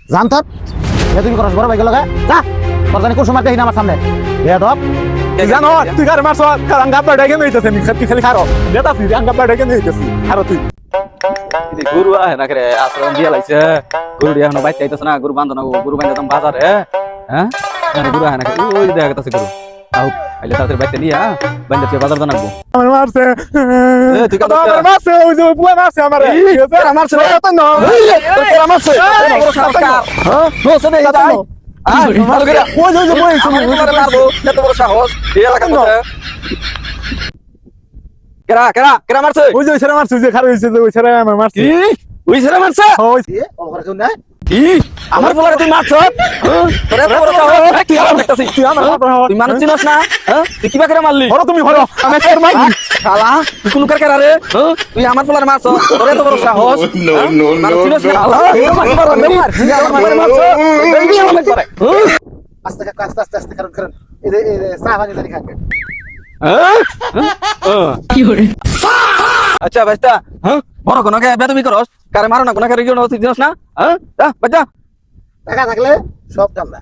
জানতাম তুমি করস বড় ভাই গেল যা তোর জানি কোন সময় দেখি না আমার সামনে বেয়াদব জানো তুই কারে মারছ কারণ গাব্বা ডাকে নইতেছে নি খাতি খালি খারো নেতা তুই গাব্বা ডাকে নইতেছি আর তুই গরু আহে না করে আশ্রম দিয়া লাইছে গরু দিয়া না বাইতে আইতাছ না গরু বান্ধ না গরু বান্ধ দাম বাজারে হ্যাঁ গরু আহে না ওই দেখা গেছে গরু আউ আইলে তাদের বাইতে নিয়া বান্ধ তুই বাজার জানাবো আমার মারছে তুই কত আমার মারছে ওই যে পুয়া মারছে আমারে তোরা মারছে তো না তোরা মারছে হ্যাঁ নোসে দে যাই ভালো করে ওই যে বই মারবো এত বড় সাহস এই এলাকার মধ্যে কেরা কেরা কেরা মারছে ওই যে ছেড়ে মারছে যে খারাপ হইছে যে ওই ছেড়ে আমার মারছে কি ওই ছেলে মারছে ওই ও করে কেউ নাই কি আমার বলারে তুই মারছ তোরা এত বড় সাহস কি আর দেখতাছি তুই আমার তুই মানুষ চিনস না হ্যাঁ তুই কিবা করে মারলি হলো তুমি হলো আমি ছেড়ে মারছি শালা তুই কোন কার রে তুই আমার পোলার মারছ তোর এত বড় সাহস মানুষ চিনস না শালা তুই আমার মার মারছ এই আমার করে আস্তে আস্তে আস্তে আস্তে কারণ এই চা ভাঙে জানি খাবে আচ্ছা ভাইস্তা হ্যাঁ বড় কোন কে বেদবি করস কারে মারো না কোন কারে গিয়ে তুই চিনস না হ্যাঁ যা বাজা টাকা থাকলে সব কামলা